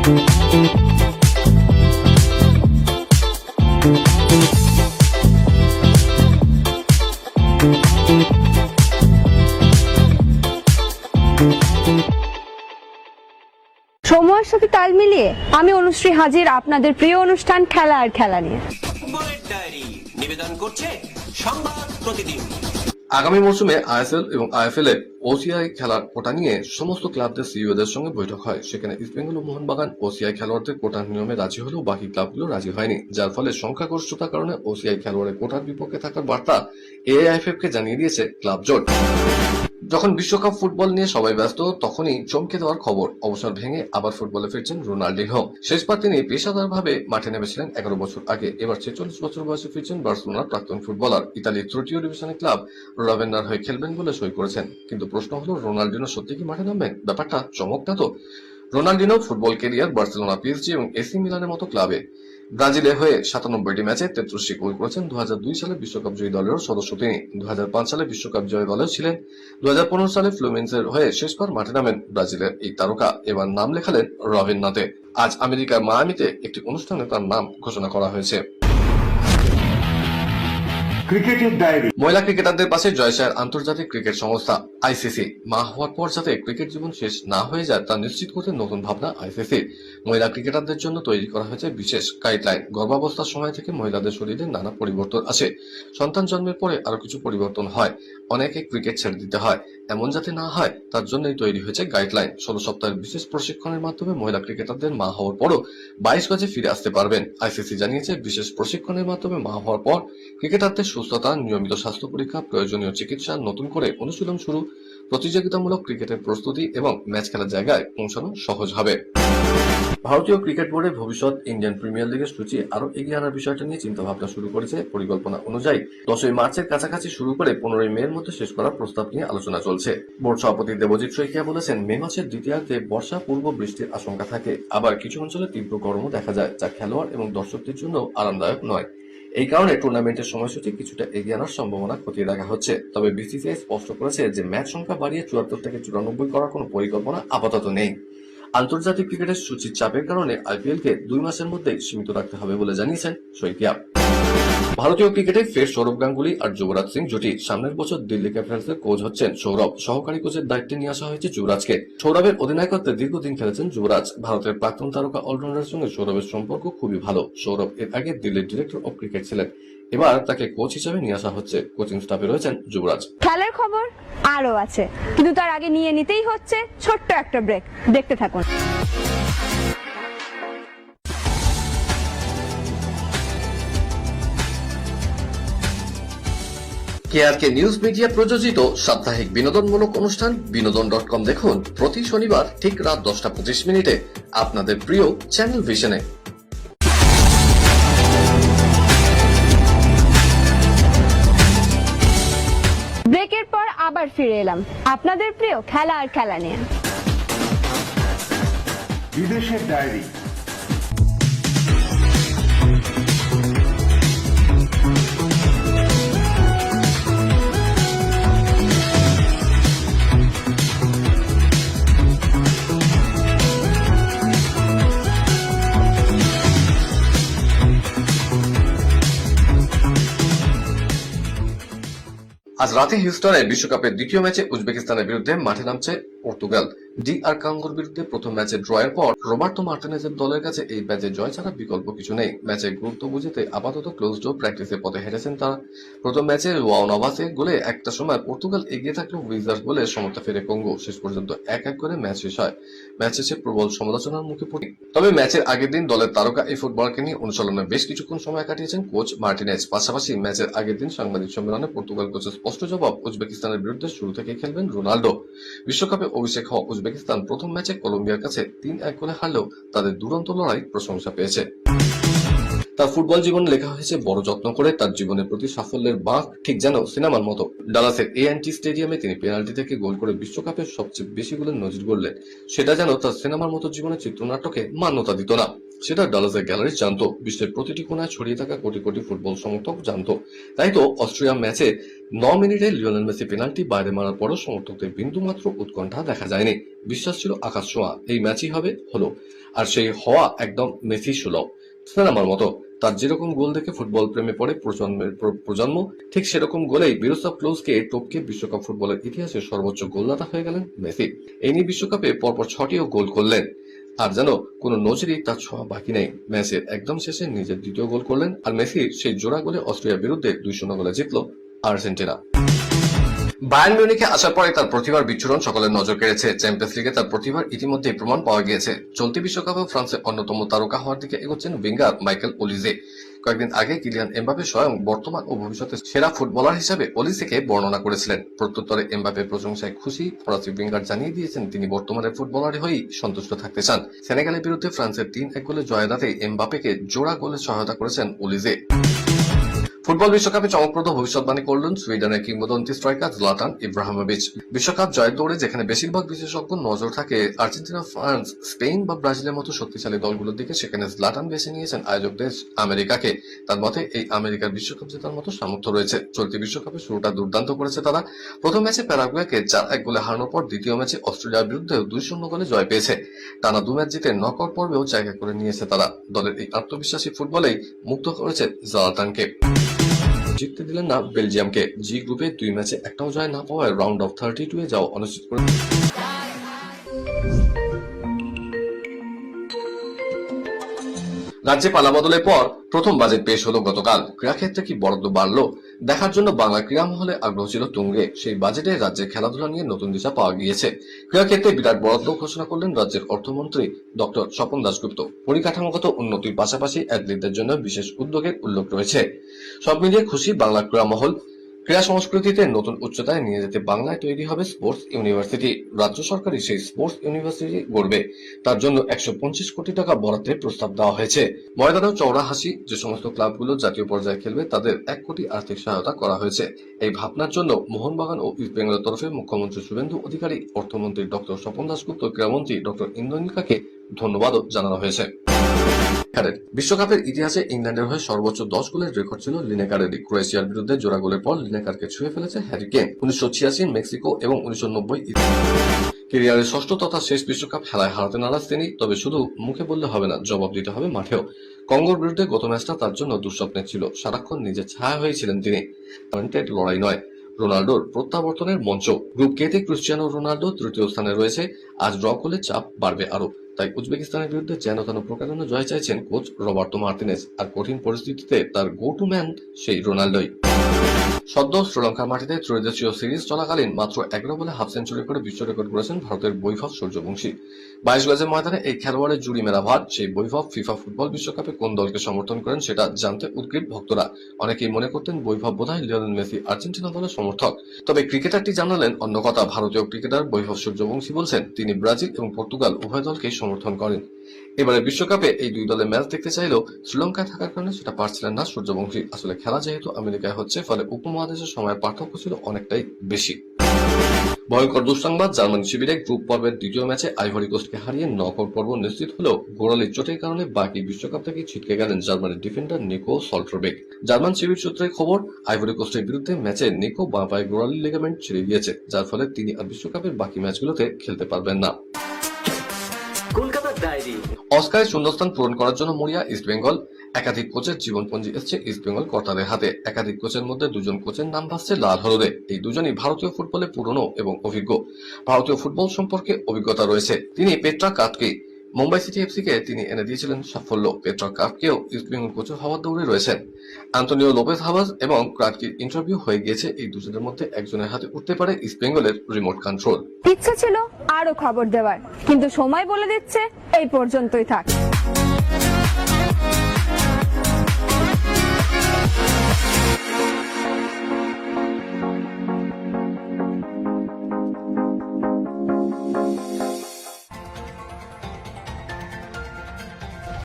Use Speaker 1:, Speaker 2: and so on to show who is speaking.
Speaker 1: সময়ের সাথে তাল মিলিয়ে আমি অনুশ্রী হাজির আপনাদের প্রিয় অনুষ্ঠান খেলা আর খেলা নিয়ে।
Speaker 2: বুলেট ডায়েরি নিবেদন করছে সংবাদ প্রতিদিন।
Speaker 3: আগামী মৌসুমে আইএসএল এবং আইএফএল এ ওসিআই খেলার কোটা নিয়ে সমস্ত ক্লাবদের সিইওদের সঙ্গে বৈঠক হয়। সেখানে ইস্টবেঙ্গল ও মোহনবাগান ওসিআই খেলোয়াড়দের কোটার নিয়মে রাজি হলেও বাকি ক্লাবগুলো রাজি হয়নি, যার ফলে সংখ্যাগরিষ্ঠতার কারণে ওসিআই খেলোয়াড়ের কোটার বিপক্ষে থাকার বার্তা এআইএফএফ কে জানিয়ে দিয়েছে ক্লাব জোট। যখন বিশ্বকাপ ফুটবল নিয়ে সবাই ব্যস্ত, তখনই চমকে দেওয়ার খবর, অবসর ভেঙে আবার ফুটবলে ফিরছেন রোনাল্ডিনহো। শেষবার তিনি পেশাদারভাবে মাঠে নেমেছিলেন 11 বছর আগে। এবার 46 বছর বয়সে ফিরছেন বার্সেলোনার প্রাক্তন ফুটবলার। ইতালির তৃতীয় ডিভিশনের ক্লাব রাভেন্নার হয়ে খেলবেন বলে সই করেছেন। কিন্তু প্রশ্ন হলো, রোনাল্ডিনহো সত্যি কি মাঠে নামবেন? ব্যাপারটা চমক না তো? Ronaldinho football career Barcelona, PSG এবং এসি মিলানের মতো ক্লাবে। ব্রাজিলের হয়ে 97টি ম্যাচে 33টি গোল করেছেন। 2002 সালে বিশ্বকাপ জয়ী দলেরও সদস্য তিনি। 2005 সালে বিশ্বকাপ জয়ী দলেও ছিলেন। 2015 সালে ফ্লুমিনেন্সের হয়ে শেষবার মাঠে নামেন ব্রাজিলের এই তারকা। এবার নাম লেখালেন রাভেন্নাতে। আজ আমেরিকার মায়ামিতে একটি অনুষ্ঠানে তার নাম ঘোষণা করা হয়েছে।
Speaker 4: ক্রিকেটের ডায়েরি।
Speaker 3: মহিলা ক্রিকেটারদের পাশে জয়শায়ের আন্তর্জাতিক ক্রিকেট সংস্থা আইসিসি। মা হওয়ার পর যাতে ক্রিকেট জীবন শেষ না হয়ে যায় তা নিশ্চিত করতে নতুন ভাবনা আইসিসির। মহিলা ক্রিকেটারদের জন্য তৈরি করা হয়েছে বিশেষ গাইডলাইন। গর্ভাবস্থার সময় থেকে মহিলাদের শরীরে নানা পরিবর্তন আসে। সন্তান জন্মের পরে আরো কিছু পরিবর্তন হয়। অনেকে ক্রিকেট ছেড়ে দিতে হয়, এমন যাতে না হয় তার জন্যই তৈরি হয়েছে গাইডলাইন। 16 সপ্তাহের বিশেষ প্রশিক্ষণের মাধ্যমে মহিলা ক্রিকেটারদের মা হওয়ার পরও 22 গজে ফিরে আসতে পারবেন। আইসিসি জানিয়েছে, বিশেষ প্রশিক্ষণের মাধ্যমে মা হওয়ার পর ক্রিকেটারদের সুস্থতা, নিয়মিত স্বাস্থ্য পরীক্ষা, প্রয়োজনীয় চিকিৎসা, নতুন করে অনুশীলন শুরু, প্রতিযোগিতামূলক ক্রিকেটের প্রস্তুতি এবং ম্যাচ খেলার জায়গায় পৌঁছানো সহজ হবে। ভারতীয় ক্রিকেট বোর্ডের ভবিষ্যৎ ইন্ডিয়ান প্রিমিয়ার লিগের সূচি আরো এগিয়ে আনার বিষয়টা নিয়ে চিন্তাভাবনা শুরু করেছে। পরিকল্পনা অনুযায়ী 10ই মার্চের কাছাকাছি শুরু করে 15ই মে এর মধ্যে শেষ করার প্রস্তাব নিয়ে আলোচনা চলছে। বোর্ড সভাপতি দেবজিৎ শইকিয়া বলেছেন, মে মাসের দ্বিতীয়ার্ধে বর্ষা পূর্ব বৃষ্টির আশঙ্কা থাকে। আবার কিছু অঞ্চলে তীব্র গরমও দেখা যায়, যা খেলোয়াড় এবং দর্শকদের জন্য আরামদায়ক নয়। এই কারণে টুর্নামেন্টের সময়সূচি কিছুটা এগিয়ে আনার সম্ভাবনা খতিয়ে দেখা হচ্ছে। তবে বিসিসিআই স্পষ্ট করেছে যে ম্যাচ সংখ্যা বাড়িয়ে 74 থেকে 94 করার কোনো পরিকল্পনা আপাতত নেই। আন্তর্জাতিক ক্রিকেটের সূচির চাপের কারণে আইপিএল কে 2 মাসের মধ্যেই সীমিত রাখতে হবে বলে জানিয়েছেন শইকিয়া। ভারতীয় ক্রিকেটে ফের সৌরভ গাঙ্গুলি আর যুবরাজ সিং জুটি। সামনের বছর দিল্লি ক্যাপিটালসের কোচ হচ্ছেন সৌরভ। সহকারী কোচের দায়িত্বে নিয়ে আসা হয়েছে যুবরাজকে। সৌরভের অধিনায়কত্বে দীর্ঘদিন খেলেছেন যুবরাজ। ভারতের প্রাক্তন তারকা অলরাউন্ডারের সঙ্গে সৌরভের সম্পর্ক খুবই ভালো। সৌরভ এর আগে দিল্লির ডিরেক্টর অব ক্রিকেট ছিলেন। এবার তাকে কোচ হিসেবে নিয়ে আসা হচ্ছে। কোচিং স্টাফে রয়েছেন যুবরাজ।
Speaker 1: খেলার খবর আরো আছে, কিন্তু তার আগে নিয়ে নিতেই হচ্ছে ছোট্ট একটা ব্রেক। দেখতে থাকুন।
Speaker 3: কেআরকে নিউজ মিডিয়া প্রযোজিত সাপ্তাহিক বিনোদনমূলক অনুষ্ঠান বিনোদন.com দেখুন প্রতি শনিবার ঠিক রাত 10টা 25 আপনাদের প্রিয় চ্যানেল ভিশনে।
Speaker 1: ব্রেকের পর আবার ফিরে এলাম আপনাদের প্রিয় খেলা আর খেলা নিয়ে।
Speaker 4: বিদেশের ডায়েরি।
Speaker 3: আজ রাতে হিউস্টনে বিশ্বকাপের দ্বিতীয় ম্যাচে উজবেকিস্তানের বিরুদ্ধে মাঠে নামছে পর্তুগাল। আর কঙ্গোর বিরুদ্ধে প্রথম ম্যাচে ড্রয়ের পর রোবার্তো মার্টিনেজের দলের কাছে এই ম্যাচে জয় ছাড়া বিকল্প কিছু নেই। ম্যাচের গুরুত্ব বুঝতে আপাতত ক্লোজ ডোর প্র্যাকটিসের পথে হেরেছেন তারা। প্রথম ম্যাচে ওয়াও নভাসে গোলে একটা সময় পর্তুগাল এগিয়ে থাকলেও উইজার্স গোলে সমতা ফেরে কঙ্গো। শেষ পর্যন্ত 1-1 করে ম্যাচ শেষ হয়। ম্যাচ শেষে প্রবল সমালোচনার মুখে পড়ে। তবে ম্যাচের আগের দিন দলের তারকা এই ফুটবলারকে নিয়ে অনুশীলনে বেশ কিছুক্ষণ সময় কাটিয়েছেন কোচ মার্টিনেজ। পাশাপাশি ম্যাচের আগের দিন সাংবাদিক সম্মেলনে পর্তুগাল কোচের স্পষ্ট জবাব, উজবেকিস্তানের বিরুদ্ধে শুরু থেকে খেলবেন রোনাল্ডো। বিশ্বকাপে অভিষেক হওয়া উজবেকিস্তান প্রথম ম্যাচে কলম্বিয়ার কাছে 3-1 গোলে হারলেও তাদের দুরন্ত লড়াই প্রশংসা পেয়েছে। তার ফুটবল জীবন লেখা হয়েছে বড় যত্ন করে। তার জীবনের প্রতি সাফল্যের বাঁক ঠিক যেন সিনেমার মতো। ডালাসের এএনটি স্টেডিয়ামে তিনি পেনাল্টি থেকে গোল করে বিশ্বকাপের সবচেয়ে বেশি গোলের নজির গড়লেন। সেটা যেন তার সিনেমার মতো জীবনের চিত্রনাট্যকে মান্যতা দিত না। সেটা ডালাসের গ্যালারি জানতো, বিশ্বের প্রতিটি কোণায় ছড়িয়ে থাকা কোটি কোটি ফুটবল সমর্থক জানতো। তাই তো অস্ট্রিয়া ম্যাচে 9 মিনিটে লিওনেল মেসি পেনাল্টি বাইরে মারার পরও সমর্থকদের বিন্দুমাত্র উৎকণ্ঠা দেখা যায়নি। বিশ্বাস ছিল আকাশ ছোঁয়া, এই ম্যাচই হলো। আর সেই হওয়া একদম মেসি সুলভ, সিনেমার মতো। তার যেরকম গোল দেখে ফুটবল প্রেমে পড়ে প্রজন্ম, ঠিক সেরকম গোলেই মিরোস্লাভ ক্লোজকে টপকে বিশ্বকাপ ফুটবলের ইতিহাসে সর্বোচ্চ গোলদাতা হয়ে গেলেন মেসি। এই নিয়ে বিশ্বকাপে পরপর 6টিও গোল করলেন। আর যেন কোনো নজিরই তার ছোঁয়া বাকি নেই। ম্যাচের একদম শেষে নিজের দ্বিতীয় গোল করলেন, আর মেসির সেই জোড়া গোলে অস্ট্রিয়ার বিরুদ্ধে 2-0 গোলে জিতল আর্জেন্টিনা। বায়ার্ন মিউনিখে আসার পরে তার প্রতিভার বিচ্ছুরণ সকলের নজর কেড়েছে। চ্যাম্পিয়ন্স লিগে তার প্রতিভার ইতিমধ্যেই প্রমাণ পাওয়া গিয়েছে। চলতি বিশ্বকাপে ফ্রান্সের অন্যতম তারকা হওয়ার দিকে এগোচ্ছেন উইঙ্গার মাইকেল ওলিজে। কয়েকদিন আগে কিলিয়ান এমবাপে স্বয়ং বর্তমান ও ভবিষ্যতের সেরা ফুটবলার হিসেবে ওলিজেকে বর্ণনা করেছিলেন। প্রত্যুত্তরে এমবাপের প্রশংসায় খুশি ফরাসি উইঙ্গার জানিয়ে দিয়েছেন তিনি বর্তমানের ফুটবলার হয়েই সন্তুষ্ট থাকতে চান। সেনেগালের বিরুদ্ধে ফ্রান্সের 3-1 গোলে জয়দাতে এমবাপেকে জোড়া গোলে সহায়তা করেছেন ওলিজে। ফুটবল বিশ্বকাপে চমকপ্রদ ভবিষ্যৎবাণী করলেন সুইডেনের কিংবদন্তি স্ট্রাইকার জলাতান ইব্রাহিমোভিচ। বিশ্বকাপ জয়ের দৌড়ে যেখানে বেশিরভাগ বিশেষজ্ঞ নজর থাকে আর্জেন্টিনা, ফ্রান্স, স্পেন বা ব্রাজিলের মতো শক্তিশালী দলগুলোর দিকে, সেখানে জলাতান বেছে নিয়েছেন আয়োজক দেশ আমেরিকাকে। তার মতে এই আমেরিকার বিশ্বকাপ জেতার মতো সামর্থ্য রয়েছে। চলতি বিশ্বকাপে শুরুটা দুর্দান্ত করেছে তারা। প্রথম ম্যাচে প্যারাগুয়েকে 4-1 গোলে হারানোর পর দ্বিতীয় ম্যাচে অস্ট্রেলিয়ার বিরুদ্ধেও 2-0 গোলে জয় পেয়েছে। টানা 2 ম্যাচ জিতে নকআউট পর্বেও জায়গা করে নিয়েছে তারা। দলের এই আত্মবিশ্বাসী ফুটবলেই মুগ্ধ করেছে জলাতানকে। জিততে দিলেন না বেলজিয়ামকে। জি গ্রুপে 2 ম্যাচে একটাও জয় না পাওয়ায় রাউন্ড অফ 32 এ যাওয়া অনিশ্চিত করে। রাজ্যে পালা বদলের পর প্রথম বাজেট পেশ হলো গতকাল। ক্রীড়াক্ষেত্রে কি বরাদ্দ বাড়লো দেখার জন্য বাংলা ক্রীড়া মহলে আগ্রহ ছিল তুঙ্গে। সেই বাজেটে রাজ্যের খেলাধুলা নিয়ে নতুন দিশা পাওয়া গিয়েছে। ক্রীড়াক্ষেত্রে বিরাট বরাদ্দ ঘোষণা করলেন রাজ্যের অর্থমন্ত্রী ডক্টর স্বপন দাশগুপ্ত। পরিকাঠামোগত উন্নতির পাশাপাশি অ্যাথলিটদের জন্য বিশেষ উদ্যোগের উল্লেখ রয়েছে। সব মিলিয়ে খুশি বাংলা ক্রীড়া মহল। ক্রীড়া সংস্কৃতিতে নতুন উচ্চতায় নিয়ে যেতে বাংলায় তৈরি হবে স্পোর্টস ইউনিভার্সিটি। রাজ্য সরকারই সেই স্পোর্টস ইউনিভার্সিটি গড়বে। তার জন্য 125 কোটি টাকা বরাদ্দের প্রস্তাব দেওয়া হয়েছে। ময়দান ও চৌরাহাসি যে সমস্ত ক্লাবগুলো জাতীয় পর্যায়ে খেলবে তাদের 1 কোটি আর্থিক সহায়তা করা হয়েছে। এই ভাবনার জন্য মোহনবাগান ও ইস্ট বেঙ্গলের তরফে মুখ্যমন্ত্রী শুভেন্দু অধিকারী, অর্থমন্ত্রী ডক্টর স্বপন দাশগুপ্ত, ক্রীড়ামন্ত্রী ডক্টর ইন্দ্রনীলকে ধন্যবাদও জানানো হয়েছে। বিশ্বকাপের ইতিহাসে ইংল্যান্ডের হয়ে সর্বোচ্চ 10 গোলের রেকর্ড ছিল লিনেকারের। ক্রোয়েশিয়ার বিরুদ্ধে জোড়া গোলের পর লিনেকারকে ছুঁয়ে ফেলেছে হ্যারি কেন। 1986 মেক্সিকো এবং 1990 ক্যারিয়ারের ষষ্ঠ তথা শেষ বিশ্বকাপ খেলায় হারাতে নারাজ তিনি। তবে শুধু মুখে বললে হবে না, জবাব দিতে হবে মাঠেও। কঙ্গোর বিরুদ্ধে গত ম্যাচটা তার জন্য দুঃস্বপ্নের ছিল। সারাক্ষণ নিজের ছায়া হয়েছিলেন তিনি। লড়াই নয়, রোনাল্ডোর প্রত্যাবর্তনের মঞ্চ। গ্রুপ কে তে ক্রিস্টিয়ানো রোনাল্ডো তৃতীয় স্থানে রয়েছে। আজ ড্র করলে চাপ বাড়বে আরো। তাই উজবেকিস্তানের বিরুদ্ধে যেন তেন প্রকারণে জয় চাইছেন কোচ রবার্তো মার্টিনেজ। আর কঠিন পরিস্থিতিতে তার গো টু ম্যান সেই রোনাল্ডোই। সদ্য শ্রীলঙ্কার মাটিতে ত্রয়োদশীয় সিরিজ চলাকালীন মাত্র 11 বলে হাফ সেঞ্চুরি করে বিশ্ব রেকর্ড করেছেন ভারতের বৈভব সূর্যবংশী। 22 গজের ময়দানে এই খেলোয়াড়ের জুড়ি মেলা ভার। সেই বৈভব ফিফা ফুটবল বিশ্বকাপে কোন দলকে সমর্থন করেন সেটা জানতে উদ্গ্রীব ভক্তরা। অনেকেই মনে করতেন বৈভব বোধহয় লিওনেল মেসি আর্জেন্টিনা দলের সমর্থক। তবে ক্রিকেটারটি জানালেন অন্য কথা। ভারতীয় ক্রিকেটার বৈভব সূর্যবংশী বলছেন তিনি ব্রাজিল এবং পর্তুগাল উভয় দলকেই সমর্থন করেন। এবারে বিশ্বকাপে এই দুই দলের ম্যাচ দেখতে চাইলেও শ্রীলঙ্কায় থাকার কারণে সেটা পারছিলেন না সূর্যবংশী। আসলে খেলা যেহেতু আমেরিকায় হচ্ছে, ফলে উপমহাদেশের সময়ের পার্থক্য ছিল অনেকটাই বেশি। ভয়ঙ্কর দুঃসংবাদ, জার্মানি শিবিরে গ্রুপ পর্বের দ্বিতীয় ম্যাচে আইভরি কোস্টকে হারিয়ে নকআউট পর্ব নিশ্চিত হলেও গোড়ালির চোটের কারণে বাকি বিশ্বকাপ থেকে ছিটকে গেলেন জার্মানির ডিফেন্ডার নিকো সল্টারবেক। জার্মান শিবির সূত্রে খবর, আইভরি কোস্টের বিরুদ্ধে ম্যাচে নিকো বাঁ পায়ে গোড়ালির লিগামেন্ট ছিঁড়ে গিয়েছে, যার ফলে তিনি আর বিশ্বকাপের বাকি ম্যাচগুলোতে খেলতে পারবেন না। অস্কারে শূন্যস্থান পূরণ করার জন্য মরিয়া ইস্ট বেঙ্গল। একাধিক কোচের জীবনপঞ্জি এসছে ইস্ট বেঙ্গল কর্তাদের হাতে। একাধিক কোচের মধ্যে 2 জন কোচের নাম ভাসছে লাল হলুদে। এই দুজনই ভারতীয় ফুটবলে পুরনো এবং অভিজ্ঞ। ভারতীয় ফুটবল সম্পর্কে অভিজ্ঞতা রয়েছে। তিনি পেট্রা কাটকে, মুম্বাই সিটি এফসি কে তিনি এনে দিয়েছিলেন সাফল্য। পেট্রা কাটকেও ইস্ট বেঙ্গল কোচের হওয়ার দৌড়ে রয়েছেন। আন্তোনিও লোপেজ হাভাস এবং কাটকির ইন্টারভিউ হয়ে গিয়েছে। এই দুজনের মধ্যে একজনের হাতে উঠতে পারে ইস্ট বেঙ্গলের রিমোট কন্ট্রোল।
Speaker 1: ইচ্ছা ছিল আরো খবর দেওয়ার, কিন্তু সময় বলে দিচ্ছে এই পর্যন্তই থাক।